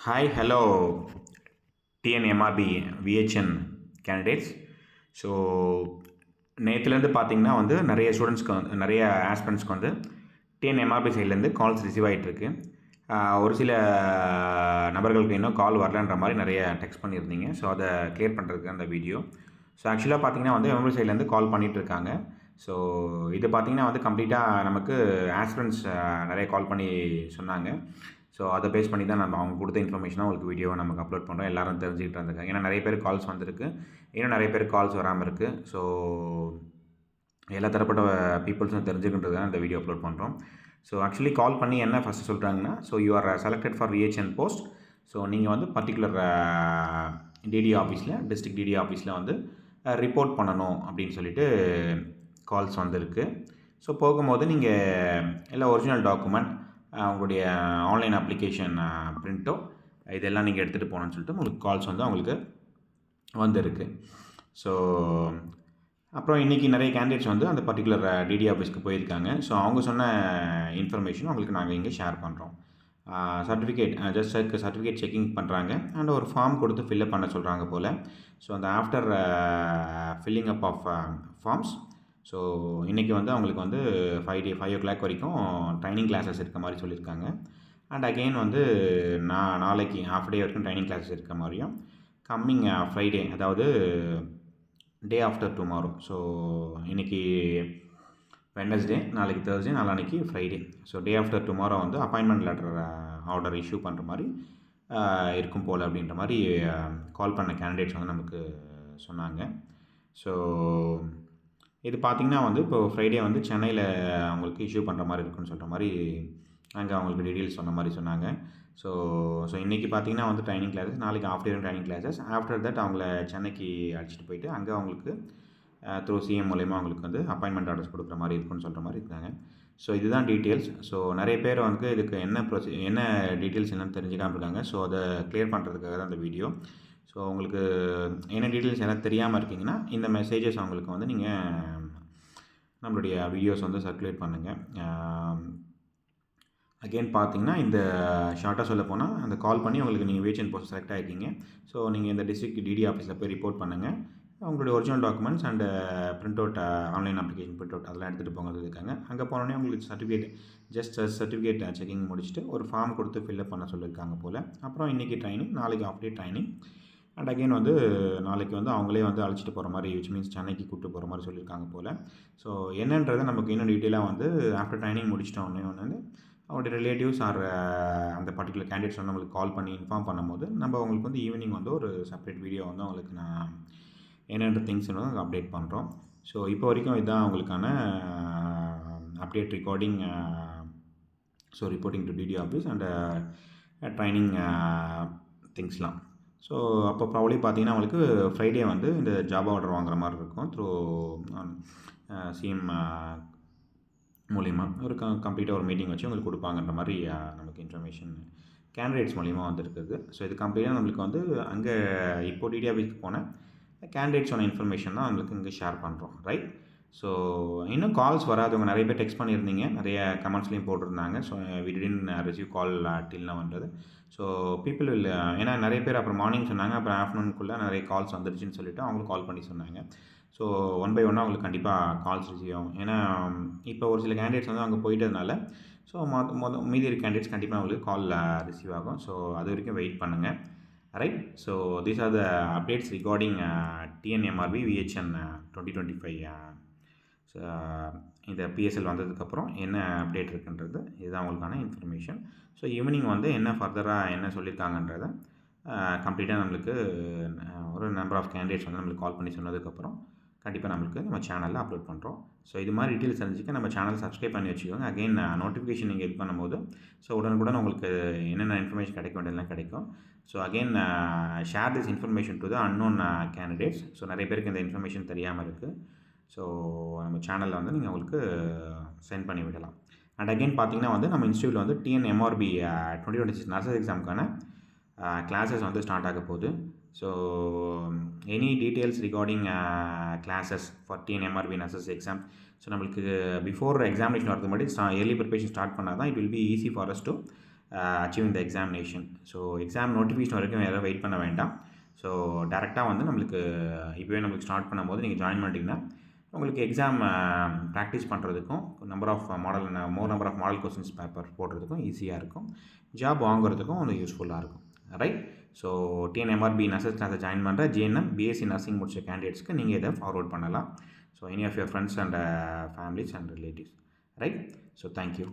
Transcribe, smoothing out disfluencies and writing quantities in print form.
Hi, hello, TNMRB VHN candidates. So நேற்றுலேருந்து பார்த்தீங்கன்னா வந்து நிறைய ஸ்டூடெண்ட்ஸ்க்கு வந்து நிறைய ஆஸ்பிரண்ட்ஸ்க்கு வந்து டிஎன்எம்ஆர்பி சைட்லேருந்து கால்ஸ் ரிசீவ் ஆகிட்டுருக்கு. ஒரு சில நபர்களுக்கு இன்னும் கால் வரலன்ற மாதிரி நிறைய டெக்ஸ்ட் பண்ணியிருந்தீங்க. ஸோ அதை கிளியர் பண்ணுறதுக்கு அந்த வீடியோ. ஸோ ஆக்சுவலாக பார்த்தீங்கன்னா வந்து எம்எம்பி சைட்லேருந்து கால் பண்ணிகிட்ருக்காங்க. ஸோ இது பார்த்தீங்கன்னா வந்து கம்ப்ளீட்டாக நமக்கு ஆஸ்பிரண்ட்ஸ் நிறைய கால் பண்ணி சொன்னாங்க. ஸோ அதை பேஸ் பண்ணி தான் நம்ம அவங்க கொடுத்த இன்ஃபர்மேஷனாக உங்களுக்கு வீடியோவை நமக்கு அப்லோட் பண்ணுறோம். எல்லாரும் தெரிஞ்சுக்கிட்டு இருந்திருக்காங்க. ஏன்னா நிறைய பேர் கால்ஸ் வந்திருக்கு, இன்னும் நிறைய பேர் கால்ஸ் வராமல் இருக்குது. ஸோ எல்லா தரப்பட்ட பீப்புள்ஸும் தெரிஞ்சுக்கின்றதுக்காக இந்த வீடியோ அப்லோட் பண்ணுறோம். ஸோ ஆக்சுவலி கால் பண்ணி என்ன ஃபஸ்ட்டு சொல்கிறாங்கன்னா, so you are selected for VHN post. So நீங்கள் வந்து பர்டிகுலர் டிடி ஆஃபீஸில், டிஸ்ட்ரிக்ட் டிடி ஆஃபீஸில் வந்து ரிப்போர்ட் பண்ணணும் அப்படின்னு சொல்லிட்டு கால்ஸ் வந்திருக்கு. ஸோ போகும்போது நீங்கள் எல்லாம் ஒரிஜினல் டாக்குமெண்ட், உங்களுடைய ஆன்லைன் அப்ளிகேஷன் பிரிண்ட்டோ இதெல்லாம் நீங்கள் எடுத்துகிட்டு போகணுன்னு சொல்லிட்டு உங்களுக்கு கால்ஸ் வந்து அவங்களுக்கு வந்திருக்கு. ஸோ அப்புறம் இன்றைக்கி நிறைய கேண்டிடேட்ஸ் வந்து அந்த பர்டிகுலர் டிடி ஆஃபீஸ்க்கு போயிருக்காங்க. ஸோ அவங்க சொன்ன இன்ஃபர்மேஷன் உங்களுக்கு நாங்கள் இங்கே ஷேர் பண்ணுறோம். சர்டிஃபிகேட் சர்டிஃபிகேட் செக்கிங் பண்ணுறாங்க அண்ட் ஒரு ஃபார்ம் கொடுத்து ஃபில்அப் பண்ண சொல்கிறாங்க போல். ஸோ அந்த after filling up of forms, so இன்றைக்கி வந்து அவங்களுக்கு வந்து 5 o'clock வரைக்கும் ட்ரைனிங் கிளாஸஸ் இருக்க மாதிரி சொல்லியிருக்காங்க. அண்ட் அகெயின் வந்து நாளைக்கு ஹாஃப் டே வரைக்கும் ட்ரைனிங் கிளாஸஸ் இருக்க மாதிரியும், கம்மிங் ஃப்ரைடே, அதாவது டே ஆஃப்டர் டுமாரோ, ஸோ இன்றைக்கி வெட்னஸ்டே, நாளைக்கு தேர்ஸ்டே, நாளான்னைக்கு Friday, so day after tomorrow வந்து அப்பாயின்மெண்ட் லெட்டர் ஆர்டர் இஷ்யூ பண்ணுற மாதிரி இருக்கும் போல் அப்படின்ற மாதிரி கால் பண்ண கேண்டிடேட்ஸ் வந்து நமக்கு சொன்னாங்க. ஸோ இது பார்த்திங்கன்னா வந்து இப்போது ஃப்ரைடே வந்து சென்னையில் அவங்களுக்கு இஷ்யூ பண்ணுற மாதிரி இருக்குன்னு சொல்கிற மாதிரி அங்கே அவங்களுக்கு டீட்டெயில்ஸ் சொன்ன மாதிரி சொன்னாங்க. ஸோ இன்றைக்கி பார்த்திங்கன்னா வந்து ட்ரைனிங் கிளாஸஸ், நாளைக்கு half day training classes, after that அவங்கள சென்னைக்கு அழைச்சிட்டு போயிட்டு அங்கே அவங்களுக்கு த்ரூ சிஎம் மூலயமா அவங்களுக்கு வந்து அப்பாயின்மெண்ட் ஆர்டர்ஸ் கொடுக்குற மாதிரி இருக்குன்னு சொல்கிற மாதிரி இருக்காங்க. ஸோ இதுதான் டீட்டெயில்ஸ். ஸோ நிறைய பேர் வந்து இதுக்கு என்ன டீட்டெயில்ஸ் என்னன்னு தெரிஞ்சுக்காமல் இருக்காங்க. ஸோ அதை கிளியர் பண்ணுறதுக்காக தான் இந்த வீடியோ. ஸோ உங்களுக்கு என்ன டீட்டெயில்ஸ் எனக்கு தெரியாமல் இருக்கீங்கன்னா இந்த மெசேஜஸ் அவங்களுக்கு வந்து நீங்கள் நம்மளுடைய வீடியோஸ் வந்து சர்க்குலேட் பண்ணுங்கள். அகெயின் பார்த்தீங்கன்னா இந்த ஷார்ட்டாக சொல்ல போனால் அந்த கால் பண்ணி உங்களுக்கு நீங்கள் விஹெச்என் போஸ்ட் செலக்ட் ஆகிருக்கீங்க. ஸோ நீங்கள் இந்த டிஸ்ட்ரிக்ட் டிடி ஆஃபீஸில் போய் ரிப்போர்ட் பண்ணுங்கள். உங்களுடைய original documents and print out, online application print out அதெல்லாம் எடுத்துகிட்டு போங்க சொல்லியிருக்காங்க. அங்கே போனோடனே உங்களுக்கு சர்டிஃபிகேட் செக்கிங் முடிச்சுட்டு ஒரு ஃபார்ம் கொடுத்து ஃபில்அப் பண்ண சொல்லியிருக்காங்க போல். அப்புறம் இன்றைக்கி ட்ரைனிங், நாளைக்கு half day training, and again வந்து நாளைக்கு வந்து அவங்களே வந்து அழைச்சிட்டு போகிற மாதிரி, விச் மீன்ஸ் சென்னைக்கு கூப்பிட்டு போகிற மாதிரி சொல்லியிருக்காங்க போல். ஸோ என்னன்றதை நமக்கு இன்னும் டீட்டெயிலாக வந்து ஆஃப்டர் ட்ரைனிங் முடிச்சிட்டோன்னே வந்து அவங்களுடைய ரிலேட்டிவ்ஸ் ஆர் அந்த பர்டிகுலர் கேண்டிடேட்ஸ் வந்து நம்மளுக்கு கால் பண்ணி இன்ஃபார்ம் பண்ணும்போது நம்ம அவங்களுக்கு வந்து ஈவினிங் வந்து ஒரு செப்பரேட் வீடியோ வந்து அவங்களுக்கு நான் என்னென்ன திங்ஸ் வந்து அப்டேட் பண்ணுறோம். ஸோ இப்போ வரைக்கும் இதுதான் அவங்களுக்கான update recording, so reporting to DD office and training திங்ஸ்லாம். ஸோ அப்போ ப்ராபப்ளி பார்த்தீங்கன்னா அவங்களுக்கு ஃப்ரைடே வந்து இந்த ஜாப் ஆர்டர் வாங்குற மாதிரி இருக்கும் த்ரூ சிஎம் மூலிமா ஒரு கம்ப்ளீட்டாக ஒரு மீட்டிங் வச்சு உங்களுக்கு கொடுப்பாங்கன்ற மாதிரி நமக்கு இன்ஃபர்மேஷன் கேண்டிடேட்ஸ் மூலிமா வந்துருக்குது. ஸோ இது கம்ப்ளீட்டாக நம்மளுக்கு வந்து அங்கே இப்போ டிடி ஆஃபீஸ்க்கு போன கேண்டிடேட்ஸோட இன்ஃபர்மேஷன் தான் நம்மளுக்கு இங்கே ஷேர் பண்ணுறோம், ரைட்? ஸோ இன்னும் கால்ஸ் வராதவங்க நிறைய பேர் டெக்ஸ்ட் பண்ணியிருந்தீங்க, நிறைய கமெண்ட்ஸ்லையும் போட்டிருந்தாங்க. So we didn't receive call till நவ்ன்றது. ஸோ பீப்புள் இல்லை, ஏன்னா நிறைய பேர் அப்புறம் மார்னிங் சொன்னாங்க, அப்புறம் ஆஃப்டர்நூனுக்குள்ளே நிறைய கால்ஸ் வந்துருச்சுன்னு சொல்லிவிட்டு அவங்களுக்கு கால் பண்ணி சொன்னாங்க. ஸோ ஒன் பை ஒன்னாக அவங்களுக்கு கண்டிப்பாக கால்ஸ் ரிசீவ் ஆகும். ஏன்னா இப்போ ஒரு சில கேண்டிடேட்ஸ் வந்து அங்கே போயிட்டதுனால ஸோ மீதி இருக்க கேண்டிடேட்ஸ் கண்டிப்பாக அவங்களுக்கு கால் ரிசீவ் ஆகும். ஸோ அது வரைக்கும் வெயிட் பண்ணுங்கள், right? So these are the updates regarding TNMRB VHN 2025. So இந்த பிஎஸ்எல் வந்ததுக்கப்புறம் என்ன அப்டேட் இருக்குன்றது இதுதான் உங்களுக்கான இன்ஃபர்மேஷன். ஸோ ஈவினிங் வந்து என்ன ஃபர்தராக என்ன சொல்லியிருக்காங்கன்றதை கம்ப்ளீட்டாக நம்மளுக்கு ஒரு நம்பர் ஆஃப் கேண்டிடேட்ஸ் வந்து நம்மளுக்கு கால் பண்ணி சொன்னதுக்கப்புறம் கண்டிப்பாக நம்மளுக்கு நம்ம சேனலில் அப்லோட் பண்ணுறோம். ஸோ இது மாதிரி டீட்டெயில்ஸ் தெரிஞ்சுக்க நம்ம சேனல் சப்ஸ்கிரைப் பண்ணி வச்சுக்கோங்க. அகெயின் நோட்டிஃபிகேஷன் நீங்கள் இது பண்ணும்போது ஸோ உடனுக்குடன் உங்களுக்கு என்னென்ன இன்ஃபர்மேஷன் கிடைக்க வேண்டியதெல்லாம் கிடைக்கும். So again share this information to the unknown candidates. So நிறைய பேருக்கு இந்த இன்ஃபர்மேஷன் தெரியாமல் இருக்குது. ஸோ நம்ம சேனலில் வந்து நீங்கள் உங்களுக்கு சென்ட் பண்ணி விடலாம். அண்ட் அகெயின் பார்த்தீங்கன்னா வந்து நம்ம இன்ஸ்டியூட்டில் வந்து டிஎன்எம்ஆர்பி 2026 நர்சஸ் எக்ஸாமுக்கான கிளாஸஸ் வந்து ஸ்டார்ட் ஆக போகுது. So any details regarding classes for TNMRB nurses exam, so நம்மளுக்கு பிஃபோர் எக்ஸாமினேஷன் வரதுக்கு முன்னாடி ஏர்லி ப்ரிப்பரேஷன் ஸ்டார்ட் பண்ணால் தான் it will be easy for us to achieving the examination. So exam notification வரைக்கும் யாரும் வெயிட் பண்ண வேண்டாம். ஸோ டேரெக்டாக வந்து நம்மளுக்கு இப்போவே நம்மளுக்கு ஸ்டார்ட் பண்ணும்போது நீங்கள் ஜாயின் பண்ணிட்டீங்கன்னா உங்களுக்கு எக்ஸாம் ப்ராக்டிஸ் பண்ணுறதுக்கும் more number of model questions paper போடுறதுக்கும் ஈஸியாக இருக்கும். ஜாப் வாங்குறதுக்கும் அது யூஸ்ஃபுல்லாக இருக்கும். ரைட். ஸோ டிஎன்எம்ஆர்பி நர்சஸ் கிளாஸை ஜாயின் பண்ணுற ஜிஎன்எம் பிஎஸ்சி நர்சிங் முடிச்ச கேண்டிடேட்ஸ்க்கு நீங்கள் இதை ஃபார்வர்ட் பண்ணலாம். So any of your friends and families and relatives. Right. So thank you.